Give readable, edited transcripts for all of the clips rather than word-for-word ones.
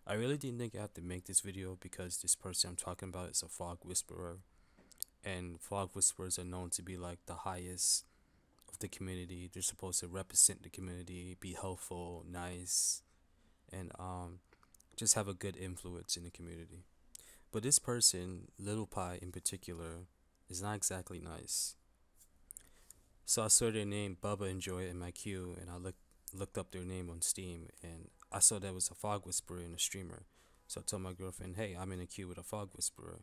I really didn't think I have to make this video because this person I'm talking about is a fog whisperer, and fog whisperers are known to be like the highest of the community. They're supposed to represent the community, be helpful, nice, and just have a good influence in the community. But this person, Little Pie in particular, is not exactly nice. So I saw their name Bubba Enjoy in my queue, and I looked up their name on Steam, and I saw there was a fog whisperer and a streamer. So I told my girlfriend, "Hey, I'm in a queue with a fog whisperer,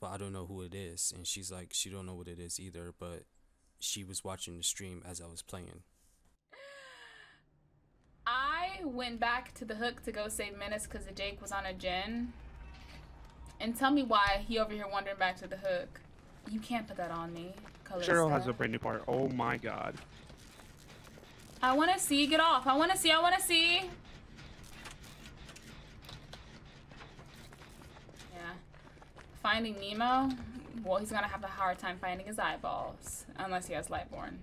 but I don't know who it is." And she's like, she don't know what it is either, but she was watching the stream as I was playing. I went back to the hook to go save Menace because the Jake was on a gen. And tell me why he over here wandering back to the hook. You can't put that on me, Calista. Cheryl has a brand new part. Oh my god. I want to see. Get off. I want to see. I want to see. Yeah. Finding Nemo? Well, he's going to have a hard time finding his eyeballs. Unless he has Lightborn.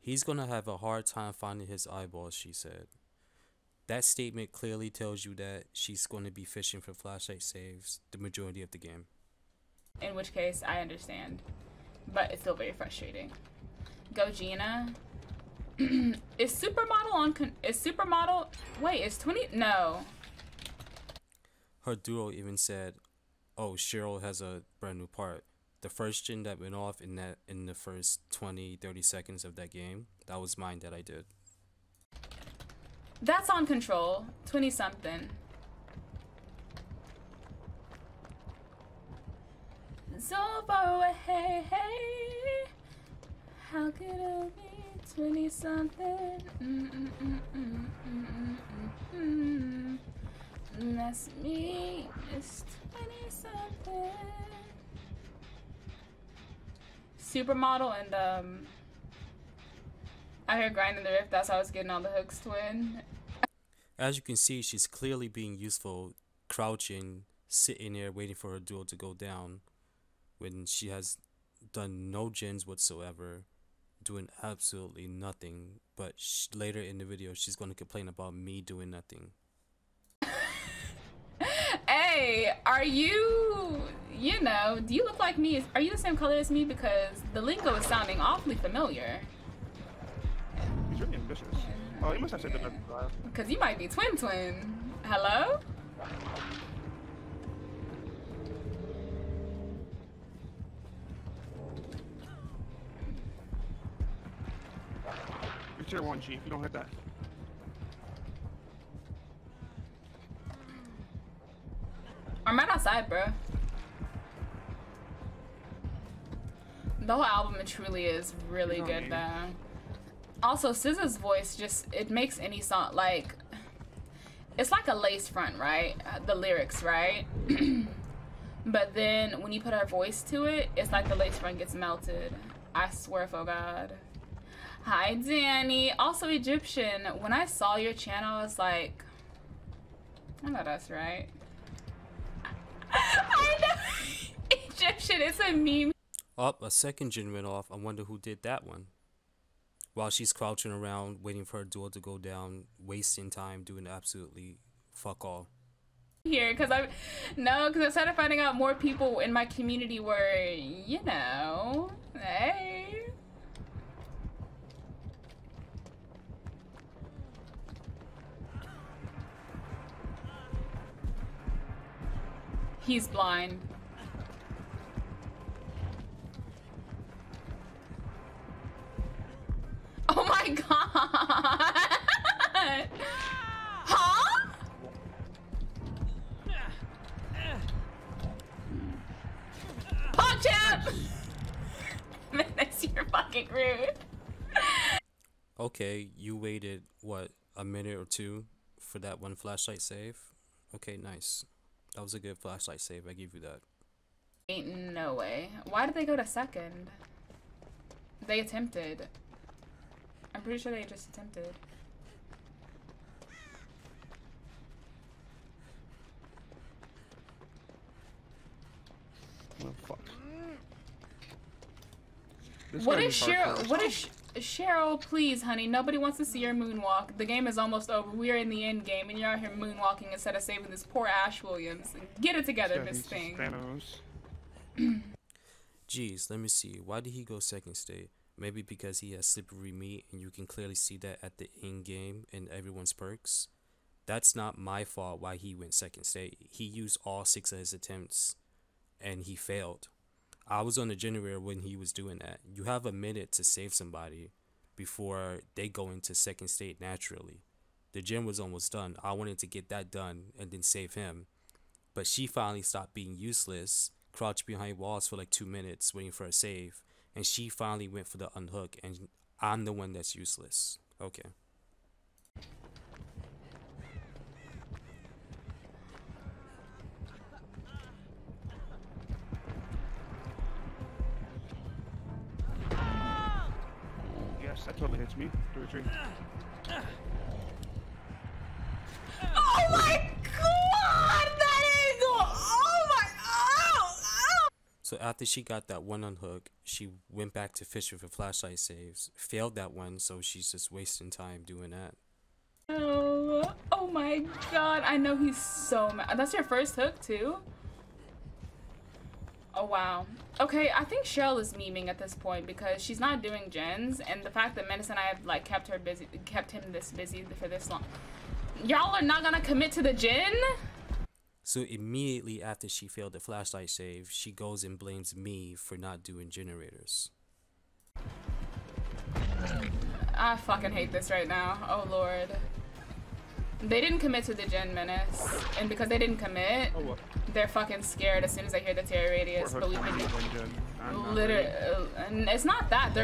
He's gonna have a hard time finding his eyeballs, she said. That statement clearly tells you that she's going to be fishing for flashlight saves the majority of the game. In which case, I understand. But it's still very frustrating. Go Gina. Is Supermodel on is Supermodel? Wait, is 20? No. Her duo even said, "Oh, Cheryl has a brand new part." The first gen that went off in the first 20-30 seconds of that game, that was mine that I did. That's on Control. 20 something. So far away, hey, hey. How could I be 20 something? That's me, it's 20 something. Supermodel and I heard Grinding the Rift. That's how I was getting all the hooks twin. As you can see, she's clearly being useful, crouching, sitting there waiting for her duel to go down, when she has done no gens whatsoever, doing absolutely nothing. But later in the video, she's going to complain about me doing nothing. Hey, are you, do you look like me? Are you the same color as me? Because the lingo is sounding awfully familiar. He's really ambitious. Oh, he must have said that. Because you might be twin. Hello? You're tier 1 G if you don't hit that. I'm right outside, bro. The whole album, it truly is really good, though. Also, SZA's voice just, it makes any song, like, it's like a lace front, right? The lyrics, right? But then when you put her voice to it, it's like the lace front gets melted. I swear for God. Hi, Danny. Also Egyptian. When I saw your channel, I was like, I know that's right. I know. Egyptian, it's a meme. Oh, a second gen went off. I wonder who did that one. While she's crouching around, waiting for her duel to go down, wasting time, doing absolutely fuck all. Here, because I started finding out more people in my community were, hey. He's blind. Oh my god! Huh? Pop champ! That's your fucking rude. Okay, you waited, what, a minute or two for that one flashlight save? Okay, nice. That was a good flashlight save, I give you that. Ain't no way. Why did they go to second? They attempted. I'm pretty sure they just attempted. Oh fuck. What is Cheryl? What is Cheryl, please, honey. Nobody wants to see your moonwalk. The game is almost over. We are in the end game, and you're out here moonwalking instead of saving this poor Ash Williams. Get it together, Miss Thing. Thanos. Geez, let me see. Why did he go second state? Maybe because he has slippery meat, and you can clearly see that at the end game in everyone's perks. That's not my fault why he went second state. He used all 6 of his attempts, and he failed. I was on the generator when he was doing that. You have a minute to save somebody before they go into second state naturally. The gen was almost done. I wanted to get that done and then save him. But she finally stopped being useless, crouched behind walls for like 2 minutes waiting for a save, and she finally went for the unhook, and I'm the one that's useless. Okay. Yes, that totally hits me. 3-3. Oh my god! That angle! Oh my... Oh! So after she got that one unhook, she went back to Fisher for flashlight saves. Failed that one, so she's just wasting time doing that. Oh my god. I know he's so mad. That's your first hook, too? Oh, wow. Okay, I think Cheryl is memeing at this point because she's not doing gens, and the fact that Menace and I have, like, kept him this busy for this long. Y'all are not gonna commit to the gen? So immediately after she failed the flashlight save, she goes and blames me for not doing generators. I fucking hate this right now. Oh, Lord. They didn't commit to the gen, Menace, and because they didn't commit, Oh, what? they're fucking scared as soon as they hear the terror radius. But we've been literally, and it's not that they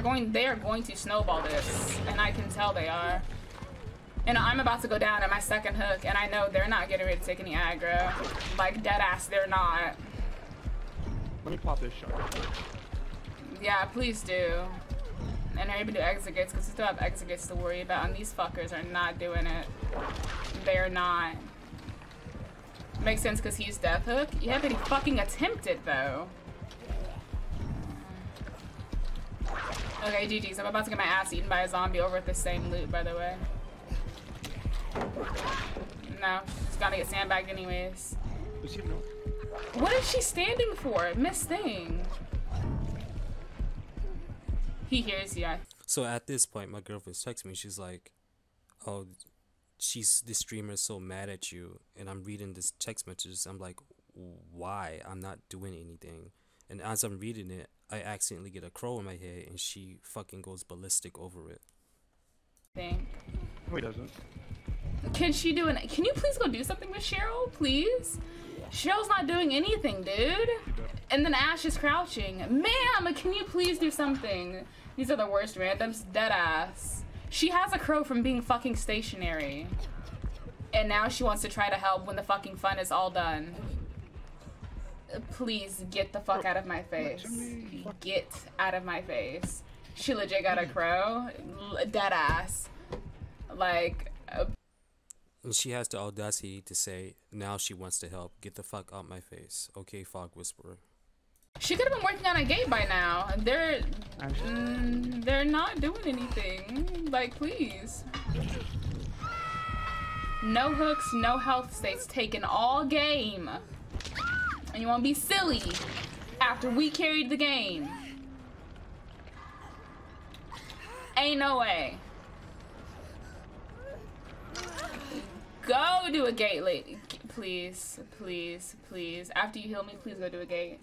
are going to snowball this, and I can tell they are. And I'm about to go down at my second hook, and I know they're not getting ready to take any aggro. Like, dead ass, they're not. Let me pop this shot. Yeah, please do. And hurry up and do exit gates, because we still have exit gates to worry about, and these fuckers are not doing it. They're not. Makes sense because he's death hook. Yeah, but he fucking attempted, though. Okay, GG's. I'm about to get my ass eaten by a zombie over at the same loot, by the way. No, she's gonna get sandbagged anyways. Does he know? What is she standing for? Miss Thing. He hears you. So at this point, my girlfriend's texting me. She's like, "Oh, this streamer is so mad at you." And I'm reading this text messages. I'm like, "Why? I'm not doing anything." And as I'm reading it, I accidentally get a crow in my head, and she fucking goes ballistic over it. Thing. No, he doesn't. Can she do an? Can you please go do something with Cheryl, please? Cheryl's not doing anything, dude. And then Ash is crouching. Ma'am, can you please do something? These are the worst randoms. Dead ass. She has a crow from being fucking stationary. And now she wants to try to help when the fucking fun is all done. Please get the fuck out of my face. Get out of my face. She legit got a crow. Dead ass. Like... And she has the audacity to say, now she wants to help. Get the fuck out my face. Okay, Fog Whisperer. She could have been working on a gate by now. They're not doing anything. Like, please. No hooks, no health states taken all game. And you won't be silly after we carried the game. Ain't no way. Go do a gate, lady. Please, please, please. After you heal me, please go do a gate.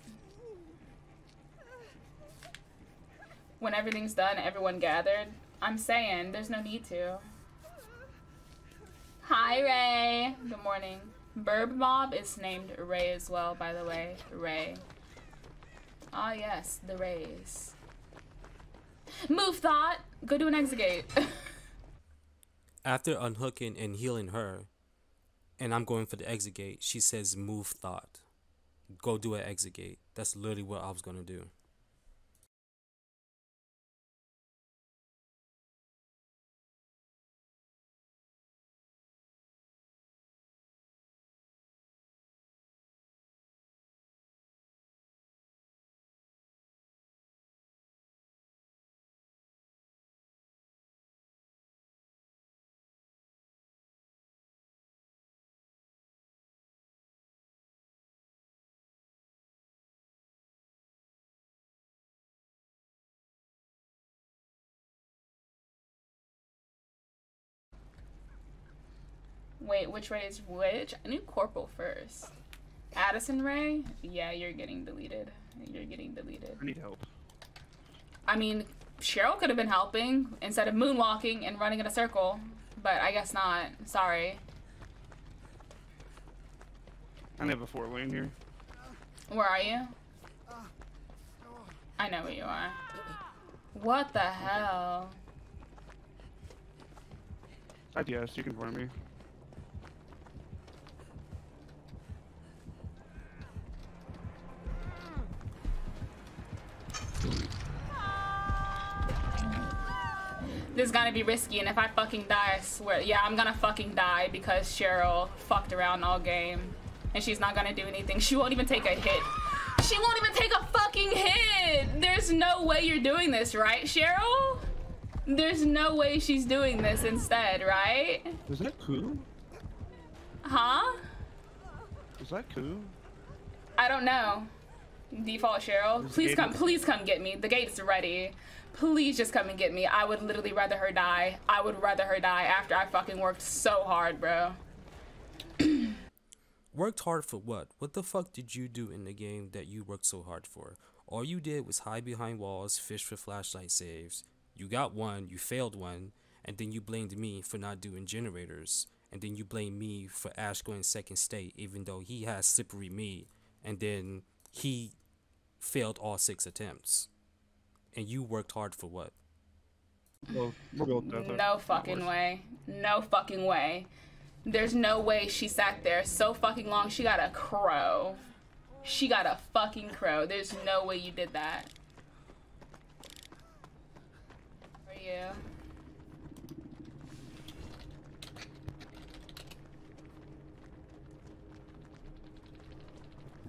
When everything's done, everyone gathered. I'm saying, there's no need to. Hi, Ray. Good morning. Burb Mob is named Ray as well, by the way. Ray. Ah, yes, the Rays. Move thought. Go do an exit gate. After unhooking and healing her, and I'm going for the exit gate, she says, move thought. Go do an exit gate. That's literally what I was going to do. Wait, which Ray is which? I knew Corporal first. Addison Ray? Yeah, you're getting deleted. You're getting deleted. I need help. I mean, Cheryl could have been helping instead of moonwalking and running in a circle, but I guess not. Sorry. I have a 4-lane here. Where are you? I know where you are. What the hell? Yes, you can farm me. This is gonna be risky, and if I fucking die, I swear, yeah, I'm gonna fucking die because Cheryl fucked around all game. And she's not gonna do anything. She won't even take a hit. She won't even take a fucking hit! There's no way you're doing this, right, Cheryl? There's no way she's doing this instead, right? Is that cool? Huh? Is that cool? I don't know. Default Cheryl. Please come get me. The gate's ready. Please just come and get me. I would literally rather her die. I would rather her die after I fucking worked so hard, bro. Worked hard for what? What the fuck did you do in the game that you worked so hard for? All you did was hide behind walls, fish for flashlight saves. You got one, you failed one, and then you blamed me for not doing generators. And then you blame me for Ash going second state, even though he has slippery me. And then he failed all 6 attempts. And you worked hard for what? Well, we're both dead. No fucking way. No fucking way. There's no way she sat there so fucking long. She got a crow. She got a fucking crow. There's no way you did that. Where are you?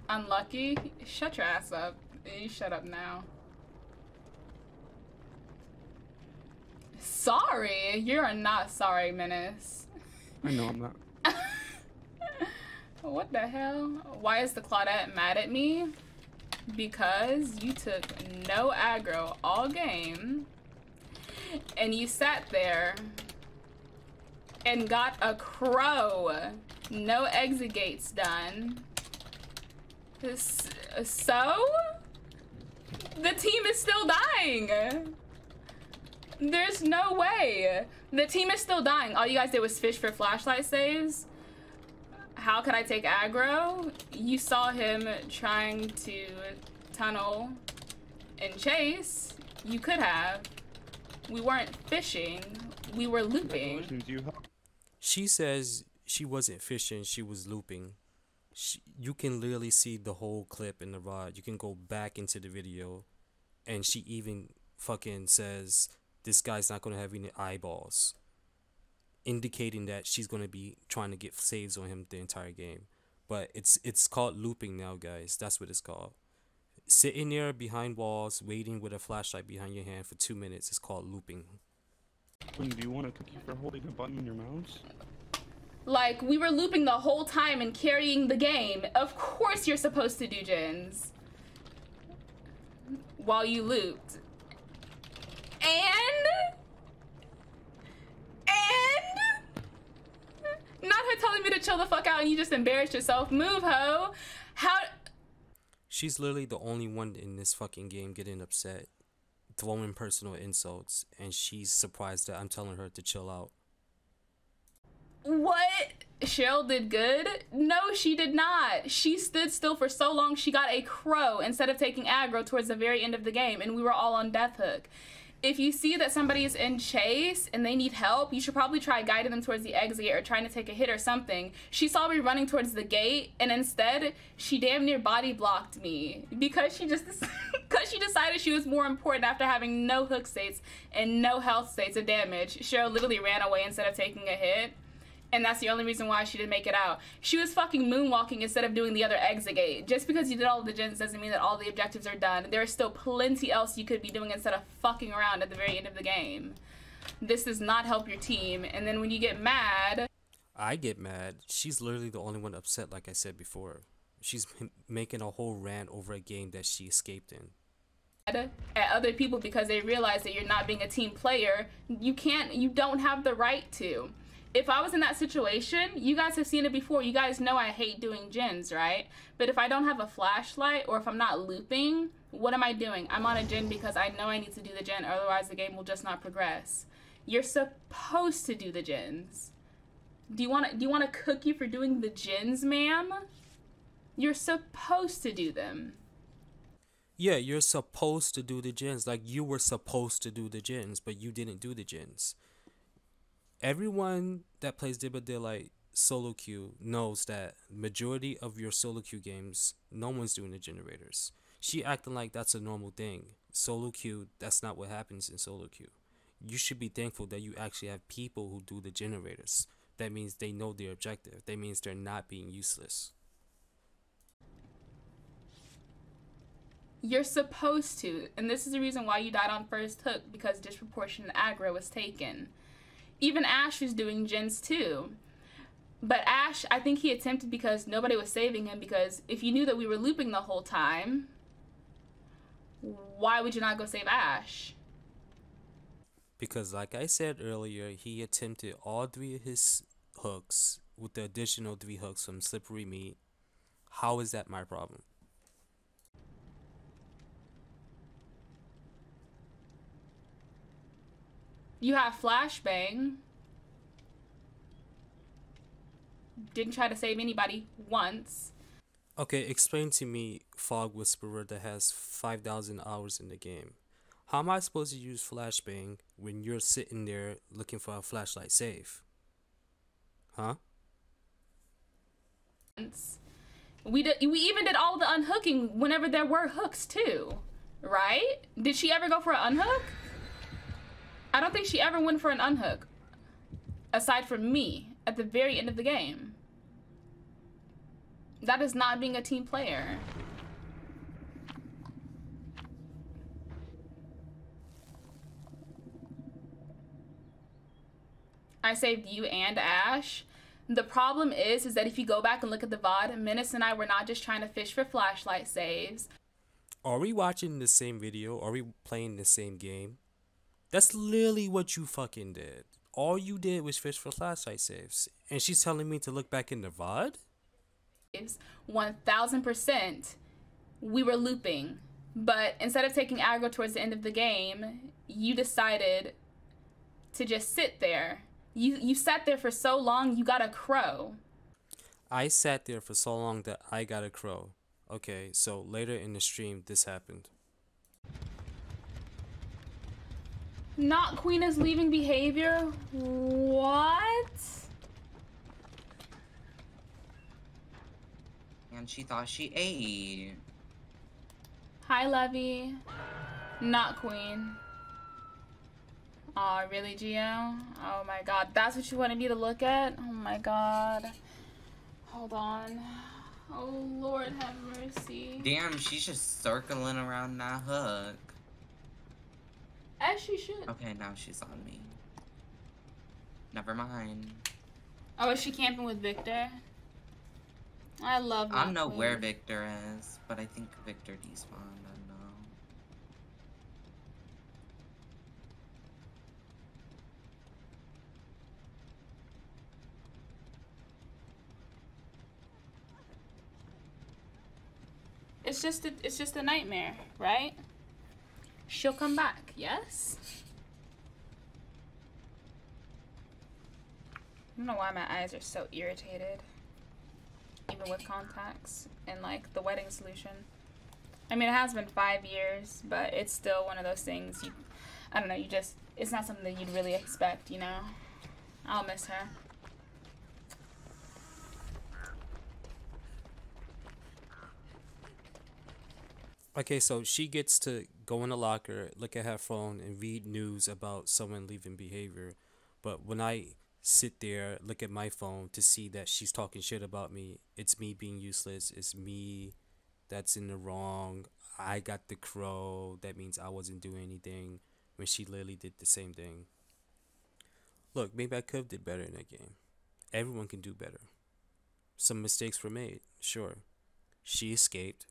Unlucky? Shut your ass up. You shut up now. Sorry? You're not sorry, Menace. I know I'm not. What the hell? Why is the Claudette mad at me? Because you took no aggro all game and you sat there and got a crow. No exit gates done. So? The team is still dying. There's no way. The team is still dying. All you guys did was fish for flashlight saves. How could I take aggro? You saw him trying to tunnel and chase. You could have. We weren't fishing. We were looping. She says she wasn't fishing, she was looping. You can literally see the whole clip in the VOD. You can go back into the video. And she even fucking says this guy's not going to have any eyeballs, indicating that she's going to be trying to get saves on him the entire game. But it's called looping now, guys. That's what it's called. Sitting there behind walls, waiting with a flashlight behind your hand for 2 minutes is called looping. Do you want a cookie for holding a button in your mouse? Like, we were looping the whole time and carrying the game. Of course you're supposed to do gens while you looped. And not her telling me to chill the fuck out and you just embarrassed yourself. Move, ho. How? She's literally the only one in this fucking game getting upset, throwing personal insults, and she's surprised that I'm telling her to chill out. What? Cheryl did good? No, she did not. She stood still for so long she got a crow instead of taking aggro towards the very end of the game, and we were all on death hook. If you see that somebody is in chase and they need help, you should probably try guiding them towards the exit or trying to take a hit or something. She saw me running towards the gate, and instead, she damn near body blocked me because she decided she was more important after having no hook states and no health states of damage. Cheryl literally ran away instead of taking a hit. And that's the only reason why she didn't make it out. She was fucking moonwalking instead of doing the other exit gate. Just because you did all the gens doesn't mean that all the objectives are done. There is still plenty else you could be doing instead of fucking around at the very end of the game. This does not help your team. And then when you get mad... I get mad. She's literally the only one upset, like I said before. She's making a whole rant over a game that she escaped in. At other people because they realize that you're not being a team player. You don't have the right to. if I was in that situation, you guys have seen it before. You guys know I hate doing gens, right? But if I don't have a flashlight or if I'm not looping, what am I doing? I'm on a gen because I know I need to do the gen, otherwise the game will just not progress. You're supposed to do the gens. Do you want a cookie for doing the gens, ma'am? You're supposed to do them. Yeah, you're supposed to do the gens. Like, you were supposed to do the gens, but you didn't do the gens. Everyone that plays Dead by Daylight solo queue knows that majority of your solo queue games, no one's doing the generators. She acting like that's a normal thing. Solo queue, that's not what happens in solo queue. You should be thankful that you actually have people who do the generators. That means they know their objective. That means they're not being useless. You're supposed to, and this is the reason why you died on first hook, because disproportionate aggro was taken. Even Ash was doing gens too. But Ash, I think he attempted because nobody was saving him, because if you knew that we were looping the whole time, why would you not go save Ash? Because like I said earlier, he attempted all 3 of his hooks with the additional 3 hooks from Slippery Meat. How is that my problem? You have Flashbang. Didn't try to save anybody once. Okay, explain to me Fog Whisperer that has 5,000 hours in the game. How am I supposed to use Flashbang when you're sitting there looking for a flashlight save? Huh? We even did all the unhooking whenever there were hooks too, right? Did she ever go for an unhook? I don't think she ever went for an unhook, aside from me at the very end of the game. That is not being a team player. I saved you and Ash. The problem is that if you go back and look at the VOD, Menace and I were not just trying to fish for flashlight saves. Are we watching the same video? Are we playing the same game? That's literally what you fucking did. All you did was fish for flashlight saves. And she's telling me to look back in the VOD? 1000%. We were looping. But instead of taking aggro towards the end of the game, you decided to just sit there. You sat there for so long, you got a crow. I sat there for so long that I got a crow. Okay, so later in the stream, this happened. Not Queen is leaving behavior? What? And she thought she ate. Hi, Levy. Not Queen. Aw, really, Gio? Oh my god, that's what you wanted me to look at? Oh my god. Hold on. Oh, Lord have mercy. Damn, she's just circling around that hook. As she should. Okay, now she's on me. Never mind. Oh, is she camping with Victor? I love I don't Not know Queen. where Victor is, but I think Victor despawned. I don't know. It's just a nightmare, right? She'll come back, yes? I don't know why my eyes are so irritated. Even with contacts and like the wedding solution. I mean, it has been 5 years, but it's still one of those things I don't know, it's not something that you'd really expect, you know? I'll miss her. Okay, so she gets to go in the locker, look at her phone, and read news about someone leaving behavior. But when I sit there, look at my phone to see that she's talking shit about me, it's me being useless, it's me that's in the wrong, I got the crow, that means I wasn't doing anything, when she literally did the same thing. Look, maybe I could have did better in that game. Everyone can do better. Some mistakes were made, sure. She escaped,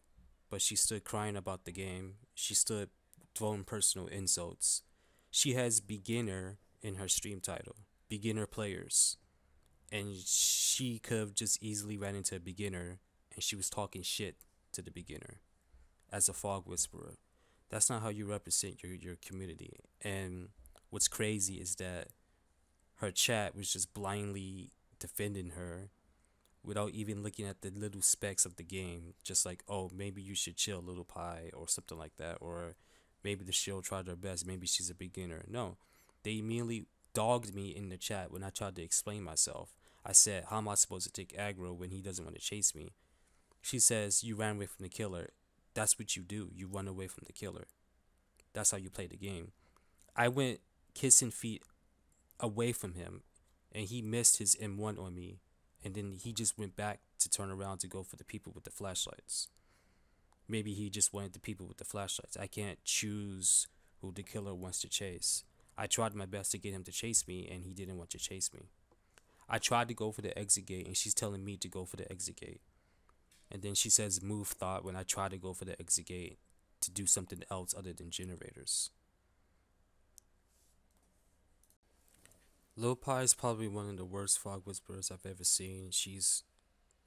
but she stood crying about the game. She stood throwing personal insults. She has beginner in her stream title. Beginner players. and she could have just easily ran into a beginner, and she was talking shit to the beginner as a fog whisperer. That's not how you represent your community. And what's crazy is that her chat was just blindly defending her without even looking at the little specs of the game. Just like, oh, maybe you should chill, little pie, or something like that. Or maybe the show tried her best. Maybe she's a beginner. No, they immediately dogged me in the chat when I tried to explain myself. I said, how am I supposed to take aggro when he doesn't want to chase me? She says, you ran away from the killer. That's what you do. You run away from the killer. That's how you play the game. I went kissing feet away from him, and he missed his M1 on me, and then he just went back to turn around to go for the people with the flashlights. Maybe he just wanted the people with the flashlights. I can't choose who the killer wants to chase. I tried my best to get him to chase me, and he didn't want to chase me. I tried to go for the exit gate, and she's telling me to go for the exit gate. And then she says move thought when I try to go for the exit gate to do something else other than generators. Lil Pie is probably one of the worst fog whisperers I've ever seen. She's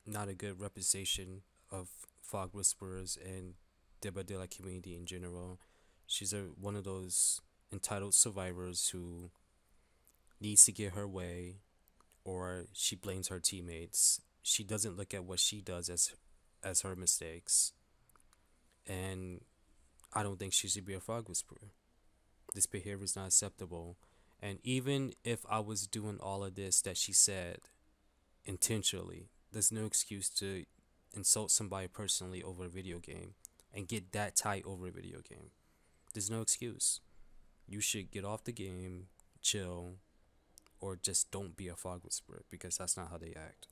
not a good representation of fog whisperers and Debadilla community in general. She's one of those entitled survivors who needs to get her way, or she blames her teammates. She doesn't look at what she does as her mistakes, and I don't think she should be a fog whisperer. This behavior is not acceptable. And even if I was doing all of this that she said intentionally, there's no excuse to insult somebody personally over a video game and get that tight over a video game. There's no excuse. You should get off the game, chill, or just don't be a fog whisperer, because that's not how they act.